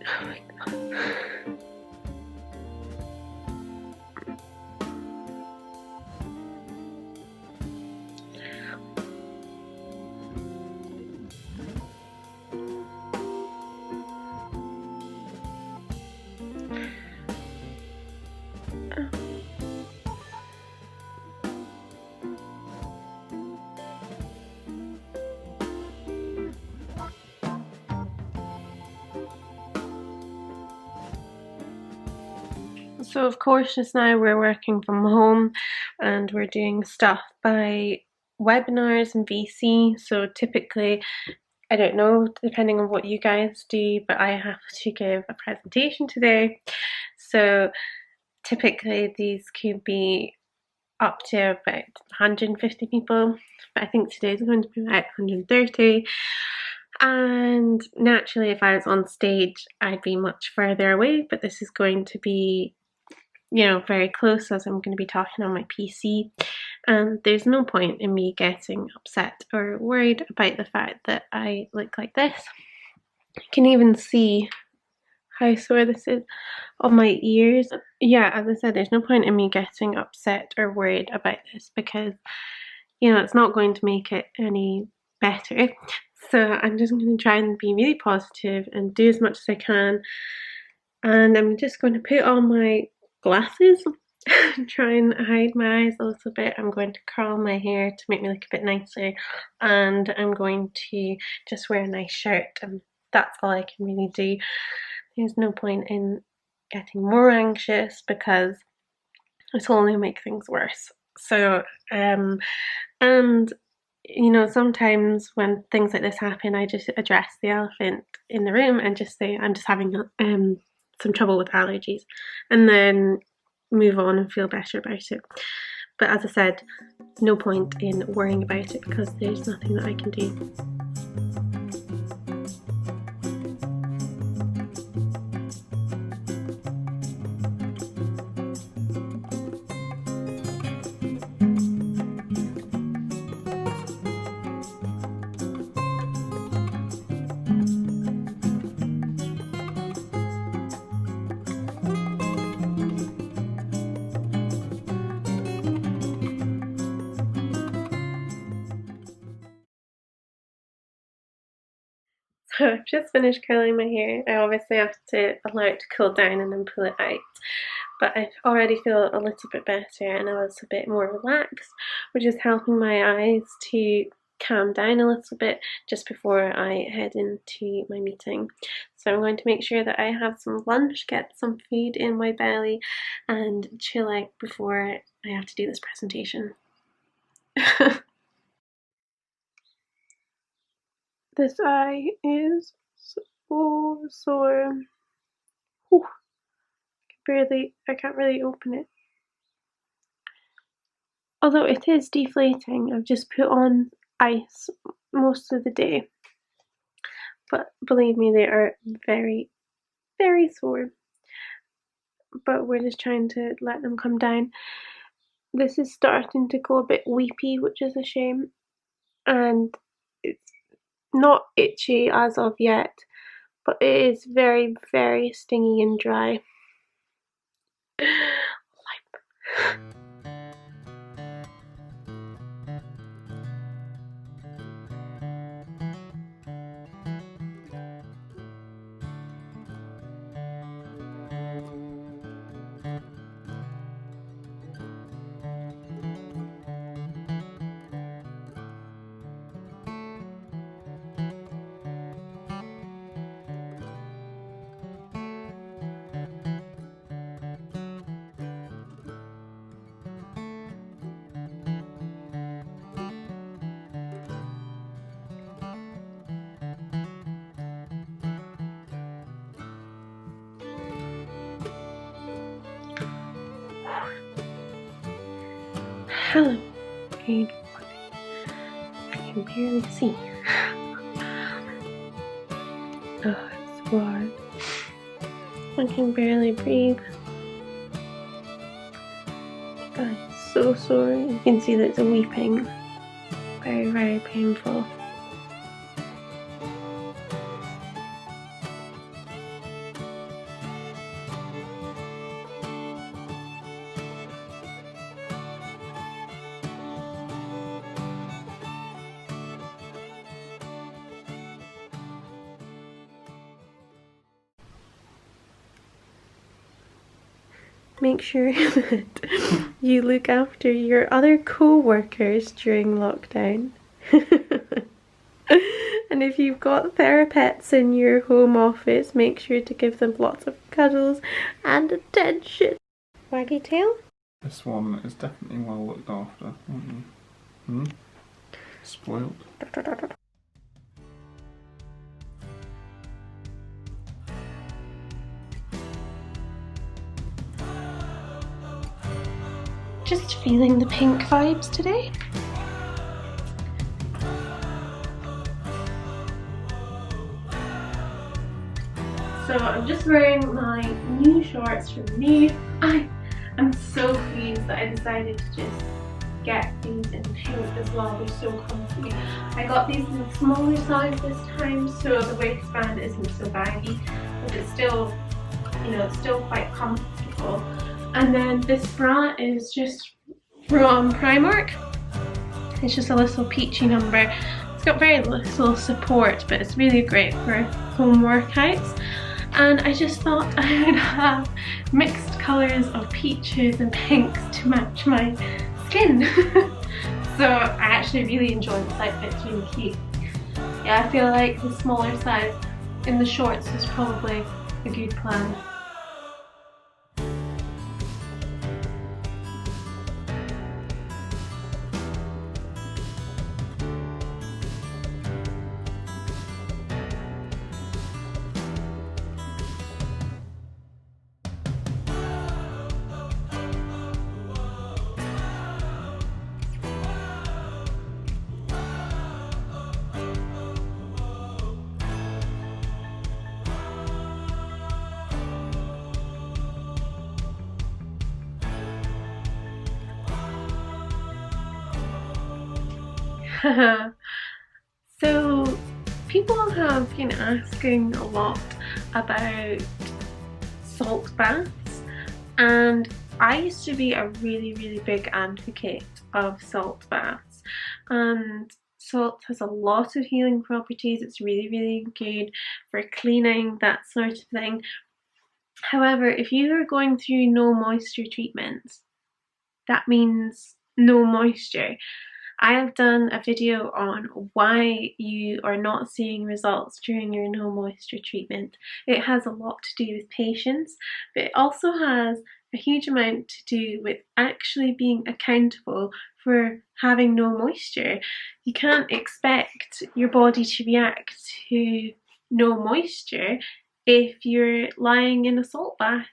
Oh my god. So of course just now we're working from home and we're doing stuff by webinars and VC. So typically, I don't know, depending on what you guys do, but I have to give a presentation today. So typically these could be up to about 150 people, but I think today's going to be about 130. And naturally, if I was on stage, I'd be much further away, but this is going to be, you know, very close as I'm going to be talking on my PC. And there's no point in me getting upset or worried about the fact that I look like this. You can even see how sore this is on my ears. Yeah, as I said, there's no point in me getting upset or worried about this because, you know, it's not going to make it any better. So I'm just going to try and be really positive and do as much as I can. And I'm just going to put on my glasses and try and hide my eyes a little bit. I'm going to curl my hair to make me look a bit nicer, and I'm going to just wear a nice shirt, and that's all I can really do. There's no point in getting more anxious because it'll only make things worse. So, and you know, sometimes when things like this happen, I just address the elephant in the room and just say, I'm just having some trouble with allergies, and then move on and feel better about it. But as I said, no point in worrying about it because there's nothing that I can do. So I've just finished curling my hair. I obviously have to allow it to cool down and then pull it out. But I already feel a little bit better and a little bit more relaxed, which is helping my eyes to calm down a little bit just before I head into my meeting. So I'm going to make sure that I have some lunch, get some food in my belly, and chill out before I have to do this presentation. This eye is so sore. Whew. I can't really open it. Although it is deflating, I've just put on ice most of the day. But believe me, they are very, very sore. But we're just trying to let them come down. This is starting to go a bit weepy, which is a shame. And it's not itchy as of yet, but it is very, very stingy and dry. Hello, good morning. I can barely see. Oh, it's hard. I can barely breathe. I'm so sore. You can see that it's weeping. Very, very painful. make sure that you look after your other co-workers during lockdown. And if you've got therapests in your home office, make sure to give them lots of cuddles and attention. Waggy tail? This one is definitely well looked after, aren't you? Spoiled. Just feeling the pink vibes today. So I'm just wearing my new shorts from me. I am so pleased that I decided to just get these in pink as well. They're so comfy. I got these in a smaller size this time, so the waistband isn't so baggy, but it's still, you know, it's still quite comfortable. And then this bra is just from Primark. It's just a little peachy number. It's got very little support, but it's really great for home workouts. And I just thought I would have mixed colours of peaches and pinks to match my skin. So I actually really enjoy this outfit, it's really cute. Yeah, I feel like the smaller size in the shorts is probably a good plan. So people have been asking a lot about salt baths, and I used to be a really big advocate of salt baths, and salt has a lot of healing properties. It's really good for cleaning, that sort of thing. However, if you are going through no moisture treatments, that means no moisture. I have done a video on why you are not seeing results during your no moisture treatment. It has a lot to do with patience, but it also has a huge amount to do with actually being accountable for having no moisture. You can't expect your body to react to no moisture if you're lying in a salt bath.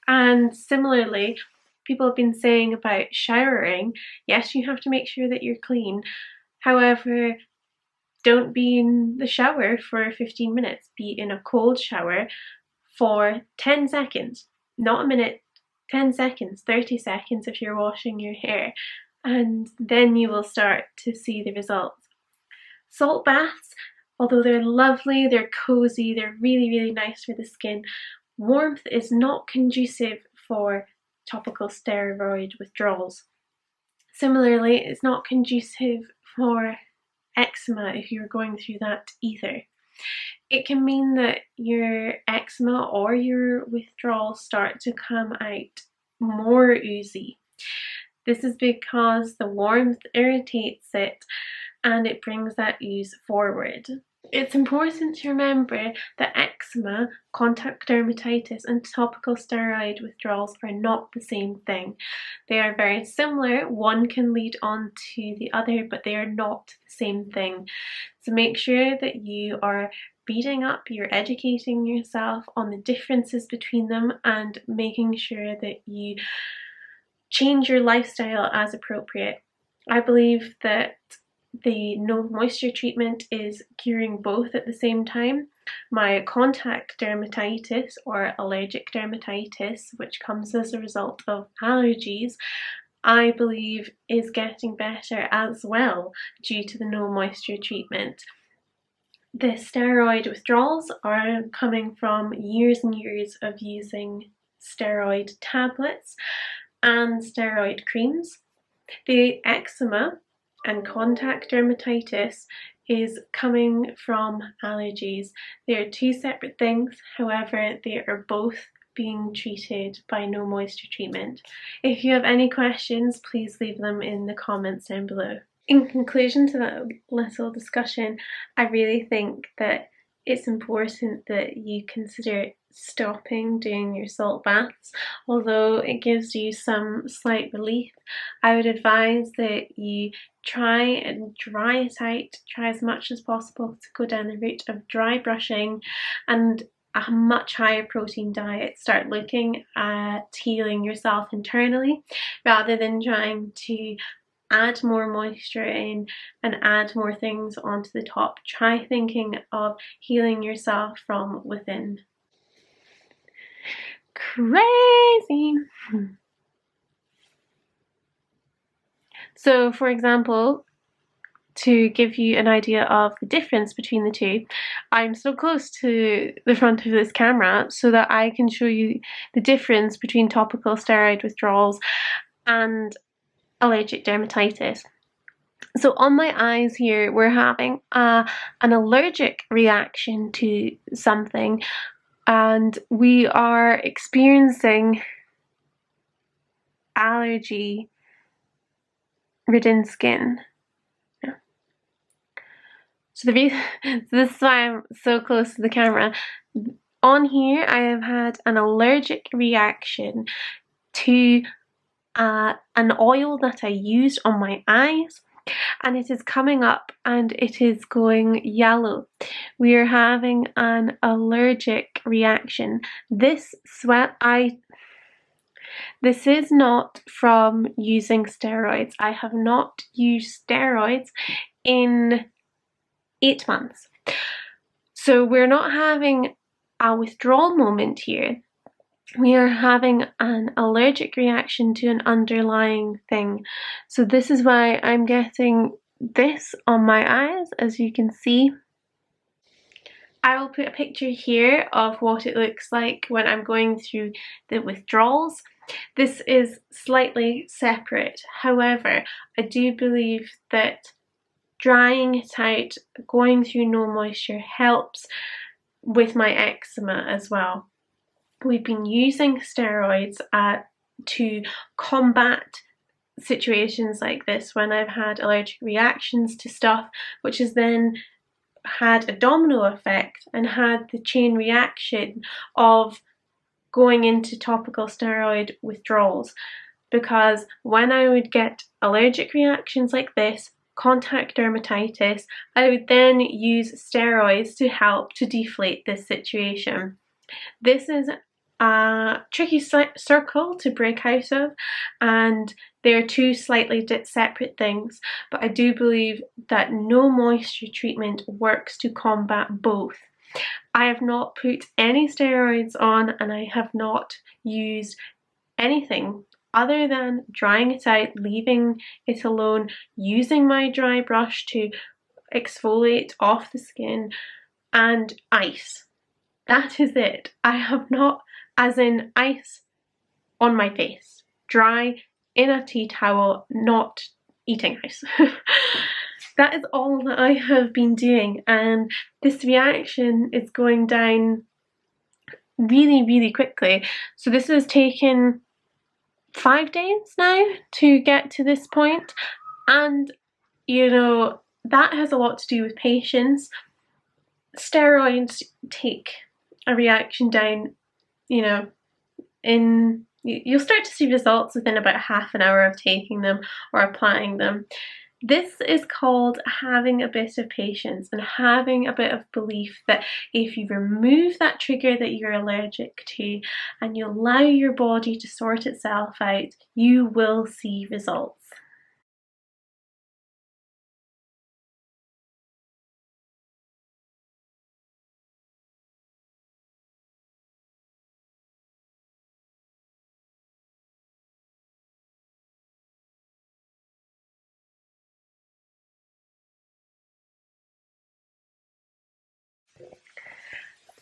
And similarly, people have been saying about showering, yes, you have to make sure that you're clean. However, don't be in the shower for 15 minutes. Be in a cold shower for 10 seconds, not a minute, 10 seconds, 30 seconds if you're washing your hair, and then you will start to see the results. Salt baths, although they're lovely, they're cozy, they're really nice for the skin, warmth is not conducive for topical steroid withdrawals. Similarly, it's not conducive for eczema if you're going through that either. It can mean that your eczema or your withdrawals start to come out more oozy. This is because the warmth irritates it and it brings that ooze forward. It's important to remember that eczema, contact dermatitis and topical steroid withdrawals are not the same thing. They are very similar, one can lead on to the other, but they are not the same thing. So make sure that you are reading up, you're educating yourself on the differences between them and making sure that you change your lifestyle as appropriate. I believe that the no moisture treatment is curing both at the same time. My contact dermatitis or allergic dermatitis, which comes as a result of allergies, I believe is getting better as well due to the no moisture treatment. The steroid withdrawals are coming from years and years of using steroid tablets and steroid creams. The eczema and contact dermatitis is coming from allergies. They are two separate things, however, they are both being treated by no moisture treatment. If you have any questions, please leave them in the comments down below. In conclusion to that little discussion, I really think that it's important that you consider stopping doing your salt baths. Although it gives you some slight relief, I would advise that you try and dry it out, try as much as possible to go down the route of dry brushing and a much higher protein diet. Start looking at healing yourself internally rather than trying to add more moisture in and add more things onto the top. Try thinking of healing yourself from within. Crazy! So, for example, to give you an idea of the difference between the two, I'm so close to the front of this camera so that I can show you the difference between topical steroid withdrawals and allergic dermatitis. So on my eyes here, we're having an allergic reaction to something, and we are experiencing allergy-ridden skin. So this is why I'm so close to the camera. On here, I have had an allergic reaction to an oil that I used on my eyes, and it is coming up and it is going yellow. We are having an allergic reaction. This is not from using steroids. I have not used steroids in 8 months. So we're not having a withdrawal moment here. We are having an allergic reaction to an underlying thing. So this is why I'm getting this on my eyes, as you can see. I will put a picture here of what it looks like when I'm going through the withdrawals. This is slightly separate. However, I do believe that drying it out, going through no moisture helps with my eczema as well. We've been using steroids to combat situations like this when I've had allergic reactions to stuff, which has then had a domino effect and had the chain reaction of going into topical steroid withdrawals. Because when I would get allergic reactions like this, contact dermatitis, I would then use steroids to help to deflate this situation. This is a tricky circle to break out of, and they're two slightly separate things, but I do believe that no moisture treatment works to combat both. I have not put any steroids on, and I have not used anything other than drying it out, leaving it alone, using my dry brush to exfoliate off the skin, and ice. That is it. I have not, as in ice on my face, dry in a tea towel, not eating ice. That is all that I have been doing, and this reaction is going down really, really quickly. So this has taken 5 days now to get to this point, and you know, that has a lot to do with patience. Steroids take a reaction down, you know, you'll start to see results within about half an hour of taking them or applying them. This is called having a bit of patience and having a bit of belief that if you remove that trigger that you're allergic to and you allow your body to sort itself out, you will see results.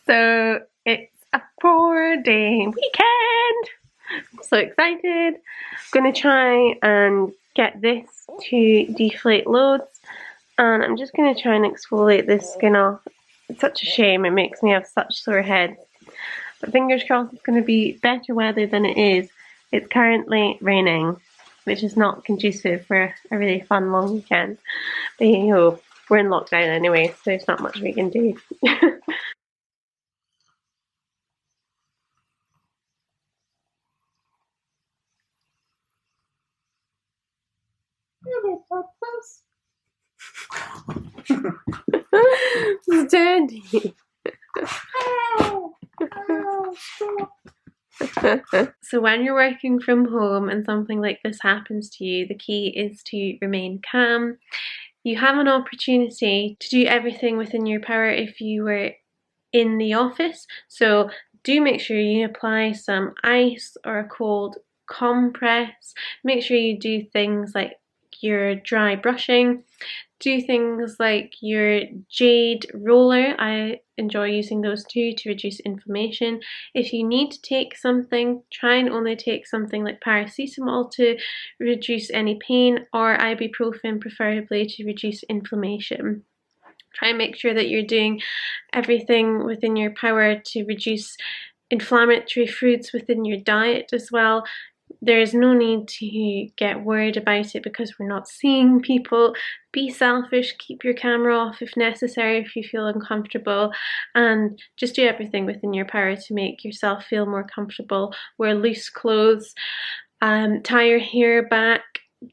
So it's a 4-day weekend. I'm so excited. I'm gonna try and get this to deflate loads, and I'm just gonna try and exfoliate this skin off. It's such a shame, it makes me have such sore heads. But fingers crossed it's going to be better weather than it is. It's currently raining, which is not conducive for a really fun long weekend. But hey ho, we're in lockdown anyway, so there's not much we can do. Dandy. So when you're working from home and something like this happens to you, the key is to remain calm. You have an opportunity to do everything within your power if you were in the office, so do make sure you apply some ice or a cold compress. Make sure you do things like your dry brushing. Do things like your jade roller. I enjoy using those too to reduce inflammation. If you need to take something, try and only take something like paracetamol to reduce any pain, or ibuprofen preferably to reduce inflammation. Try and make sure that you're doing everything within your power to reduce inflammatory foods within your diet as well. There is no need to get worried about it because we're not seeing people. Be selfish, keep your camera off if necessary, if you feel uncomfortable, and just do everything within your power to make yourself feel more comfortable. Wear loose clothes, tie your hair back,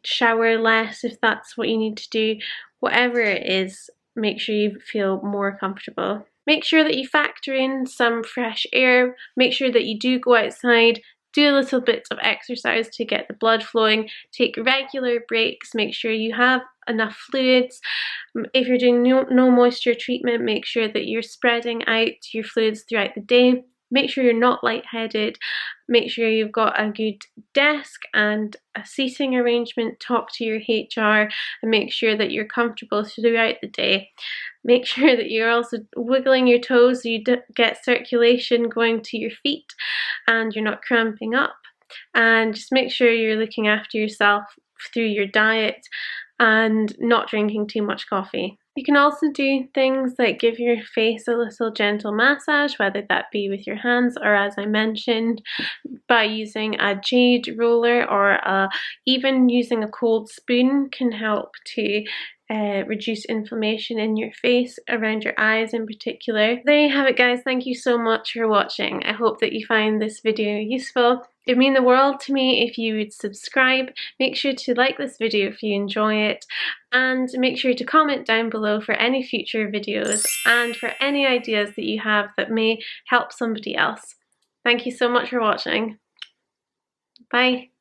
shower less if that's what you need to do. Whatever it is, make sure you feel more comfortable. Make sure that you factor in some fresh air. Make sure that you do go outside, do a little bit of exercise to get the blood flowing, take regular breaks, make sure you have enough fluids. If you're doing no moisture treatment, make sure that you're spreading out your fluids throughout the day. Make sure you're not lightheaded. Make sure you've got a good desk and a seating arrangement. Talk to your HR and make sure that you're comfortable throughout the day. Make sure that you're also wiggling your toes so you get circulation going to your feet and you're not cramping up. And just make sure you're looking after yourself through your diet and not drinking too much coffee. You can also do things like give your face a little gentle massage, whether that be with your hands or, as I mentioned, by using a jade roller, or even using a cold spoon can help to reduce inflammation in your face, around your eyes in particular. There you have it, guys. Thank you so much for watching. I hope that you find this video useful. It would mean the world to me if you would subscribe. Make sure to like this video if you enjoy it, and make sure to comment down below for any future videos and for any ideas that you have that may help somebody else. Thank you so much for watching. Bye.